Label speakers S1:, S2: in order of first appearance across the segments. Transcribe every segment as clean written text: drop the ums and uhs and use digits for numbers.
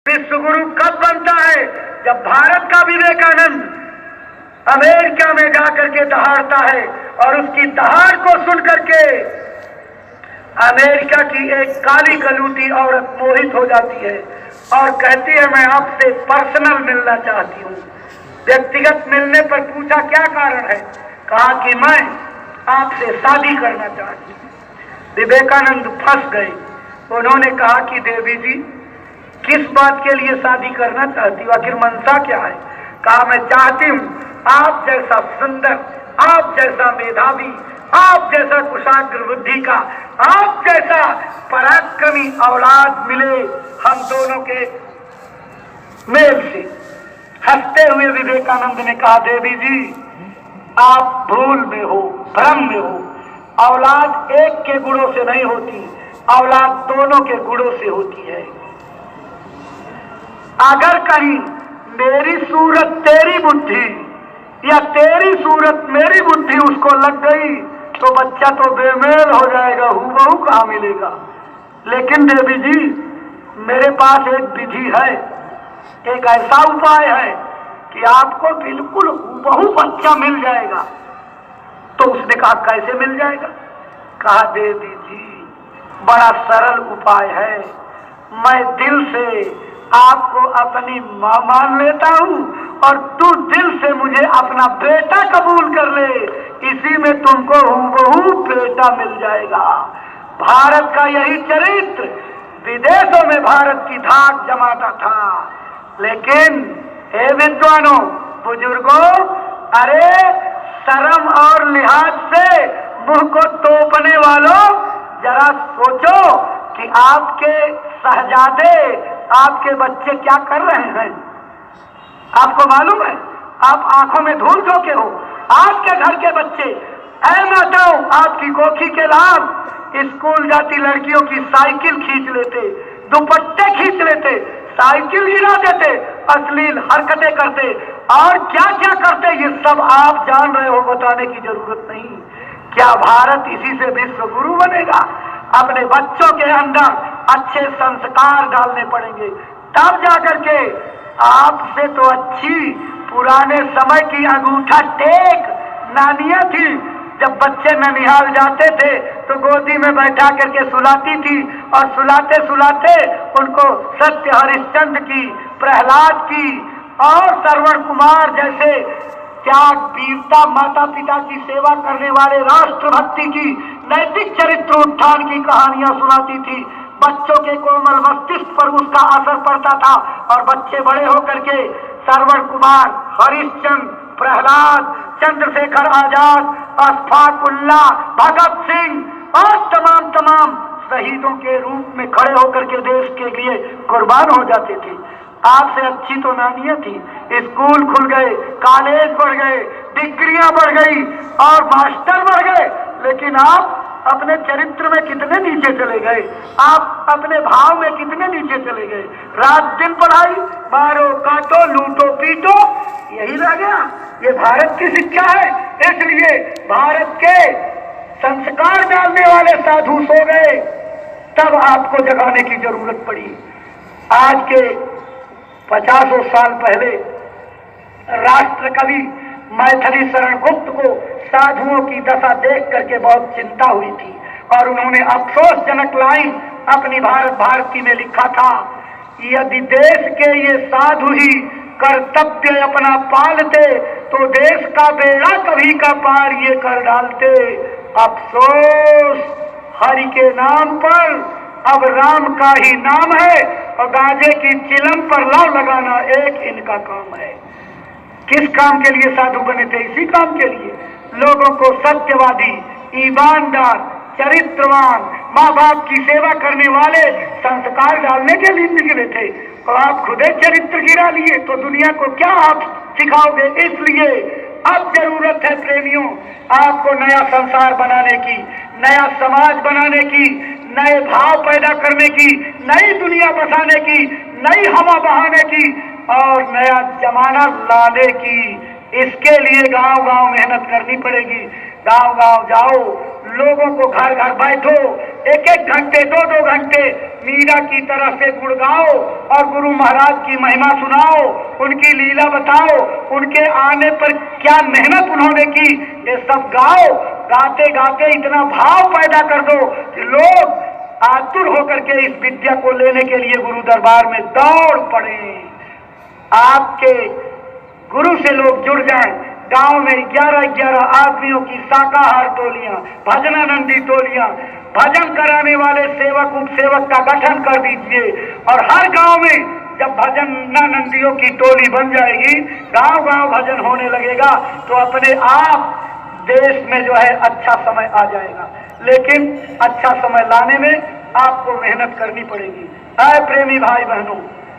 S1: विश्वगुरु कब बनता है? जब भारत का विवेकानंद अमेरिका में जाकर के दहाड़ता है और उसकी दहाड़ को सुन करके अमेरिका की एक काली कलूटी औरत मोहित हो जाती है और कहती है मैं आपसे पर्सनल मिलना चाहती हूँ। व्यक्तिगत मिलने पर पूछा क्या कारण है? कहा कि मैं आपसे शादी करना चाहती हूँ। विवेकानंद फंस गए। उन्होंने कहा कि देवी जी किस बात के लिए शादी करना चाहती हो, आखिर मंशा क्या है? कहा मैं चाहती हूँ आप जैसा सुंदर, आप जैसा मेधावी, आप जैसा कुशाग्र बुद्धि का, आप जैसा पराक्रमी औलाद मिले हम दोनों के मेल से। हंसते हुए विवेकानंद ने कहा देवी जी आप भूल में हो, भ्रम में हो। औलाद एक के गुणों से नहीं होती, औलाद दोनों के गुणों से होती है। अगर कहीं मेरी सूरत तेरी बुद्धि या तेरी सूरत मेरी बुद्धि उसको लग गई तो बच्चा तो बेमेल हो जाएगा, हूबहू कहाँ मिलेगा। लेकिन देवी जी मेरे पास एक विधि है, एक ऐसा उपाय है कि आपको बिल्कुल हूबहू बच्चा मिल जाएगा। तो उसने कहा कैसे मिल जाएगा? कहा देवी जी बड़ा सरल उपाय है, मैं दिल से आपको अपनी मां मान लेता हूं और तू दिल से मुझे अपना बेटा कबूल कर ले, इसी में तुमको हूबहू बेटा मिल जाएगा। भारत का यही चरित्र विदेशों में भारत की धाक जमाता था। लेकिन हे विद्वानों, बुजुर्गों, अरे शर्म और लिहाज से मुंह को तोपने वालों, जरा सोचो कि आपके शहजादे, आपके बच्चे क्या कर रहे हैं। आपको मालूम है? आप आंखों में धूल झोंके हो। आपके घर के बच्चे, ऐ माताओं, आपकी कोखी के लाभ स्कूल जाती लड़कियों की साइकिल खींच लेते, दुपट्टे खींच लेते, साइकिल गिरा देते, अश्लील हरकतें करते और क्या क्या करते, ये सब आप जान रहे हो, बताने की जरूरत नहीं। क्या भारत इसी से विश्व गुरु बनेगा? अपने बच्चों के अंदर अच्छे संस्कार डालने पड़ेंगे, तब जाकर के आपसे तो अच्छी पुराने समय की अंगूठा टेक नानियां थी। जब बच्चे ननिहाल जाते थे तो गोदी में बैठा करके सुलाती थी और सुलाते सुलाते उनको सत्य हरिश्चंद्र की, प्रहलाद की और श्रवण कुमार जैसे त्याग, वीरता, माता पिता की सेवा करने वाले, राष्ट्रभक्ति की, नैतिक चरित्र उत्थान की कहानियां सुनाती थी। बच्चों के कोमल मस्तिष्क पर उसका असर पड़ता था और बच्चे बड़े होकर के श्रवण कुमार, हरिश्चंद्र, प्रहलाद, चंद्रशेखर आजाद, अशफाक उल्लाह, भगत सिंह और तमाम शहीदों के रूप में खड़े होकर के देश के लिए कुर्बान हो जाते थे। आपसे अच्छी तो नानियां थी। स्कूल खुल गए, कॉलेज बढ़ गए, डिग्रियां बढ़ गई और मास्टर बढ़ गए, लेकिन आप अपने चरित्र में कितने नीचे चले गए, आप अपने भाव में कितने नीचे चले गए। रात दिन पढ़ाई, मारो काटो लूटो पीटो, यही रह गया। ये भारत की शिक्षा है। इसलिए भारत के संस्कार डालने वाले साधु सो गए, तब आपको जगाने की जरूरत पड़ी। आज के 50 साल पहले राष्ट्र कवि मैथिली शरण गुप्त को साधुओं की दशा देख करके बहुत चिंता हुई थी और उन्होंने अफसोसजनक लाइन अपनी भारती में लिखा था, यदि देश के ये साधु ही कर्तव्य अपना पालते तो देश का बेड़ा कभी का पार ये कर डालते। अफसोस हरि के नाम पर अब राम का ही नाम है और गाजे की चिलम पर लव लगाना एक इनका काम है। किस काम के लिए साधु बने थे? इसी काम के लिए, लोगों को सत्यवादी, ईमानदार, चरित्रवान, माँ बाप की सेवा करने वाले संस्कार डालने के लिए निकले थे। और आप खुदे चरित्र गिरा लिए तो दुनिया को क्या आप सिखाओगे? इसलिए अब जरूरत है प्रेमियों, आपको नया संसार बनाने की, नया समाज बनाने की, नए भाव पैदा करने की, नई दुनिया बसाने की, नई हवा बहाने की और नया जमाना लाने की। इसके लिए गांव गांव मेहनत करनी पड़ेगी। गांव गांव जाओ, लोगों को घर घर बैठो, एक एक घंटे 2-2 घंटे मीरा की तरह से गुण गाओ और गुरु महाराज की महिमा सुनाओ, उनकी लीला बताओ, उनके आने पर क्या मेहनत उन्होंने की, ये सब गाओ। गाते गाते इतना भाव पैदा कर दो कि लोग आतुर होकर के इस विद्या को लेने के लिए गुरु दरबार में दौड़ पड़े। आपके गुरु से लोग जुड़ जाएं। गांव में 11-11 आदमियों की शाकाहार टोलियां, भजनानंदी टोलियां, भजन कराने वाले सेवक उपसेवक का गठन कर दीजिए और हर गांव में जब भजनानंदियों की टोली बन जाएगी, गांव गांव भजन होने लगेगा, तो अपने आप देश में जो है अच्छा समय आ जाएगा। लेकिन अच्छा समय लाने में आपको मेहनत करनी पड़ेगी। ऐ प्रेमी भाई बहनों,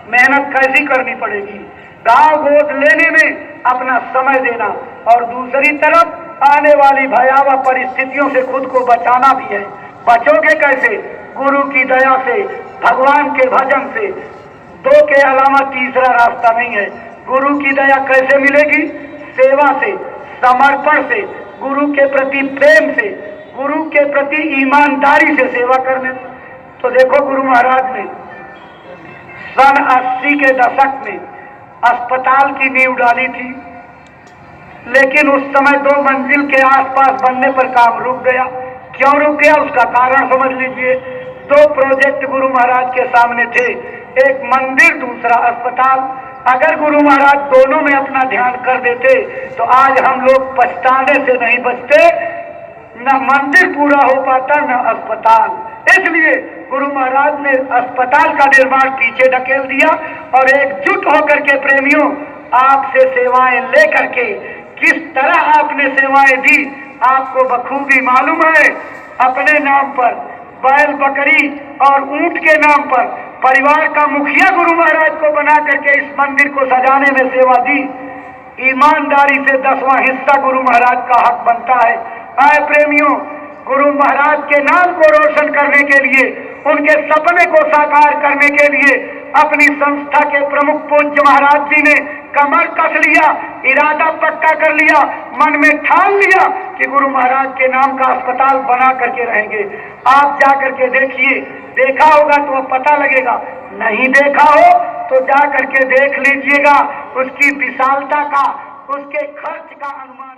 S1: मेहनत कैसी करनी पड़ेगी? गांव गोद लेने में अपना समय देना और दूसरी तरफ आने वाली भयावह परिस्थितियों से खुद को बचाना भी है। बचोगे कैसे? गुरु की दया से, भगवान के भजन से। दो के अलावा तीसरा रास्ता नहीं है। गुरु की दया कैसे मिलेगी? सेवा से, समर्पण से, गुरु के प्रति प्रेम से, गुरु के प्रति ईमानदारी से सेवा करने। तो देखो, गुरु महाराज ने सन 80 के दशक में अस्पताल की नींव डाली थी, लेकिन उस समय 2 मंजिल के आसपास बनने पर काम रुक गया। क्यों रुक गया, उसका कारण समझ लीजिए। 2 प्रोजेक्ट गुरु महाराज के सामने थे, एक मंदिर, दूसरा अस्पताल। अगर गुरु महाराज दोनों में अपना ध्यान कर देते तो आज हम लोग पछताने से नहीं बचते, न मंदिर पूरा हो पाता न अस्पताल। इसलिए गुरु महाराज ने अस्पताल का निर्माण पीछे ढकेल दिया और एकजुट होकर के प्रेमियों, आपसे सेवाएं लेकर के किस तरह आपने सेवाएं दी आपको बखूबी मालूम है। अपने नाम पर बैल बकरी और ऊंट के नाम पर परिवार का मुखिया गुरु महाराज को बना करके इस मंदिर को सजाने में सेवा दी। ईमानदारी से 10वां हिस्सा गुरु महाराज का हक बनता है। आए प्रेमियों, गुरु महाराज के नाम को रोशन करने के लिए, उनके सपने को साकार करने के लिए अपनी संस्था के प्रमुख पूज्य महाराज जी ने कमर कस लिया, इरादा पक्का कर लिया, मन में ठान लिया कि गुरु महाराज के नाम का अस्पताल बना करके रहेंगे। आप जा करके देखिए, देखा होगा तो पता लगेगा, नहीं देखा हो तो जा करके देख लीजिएगा। उसकी विशालता का, उसके खर्च का अनुमान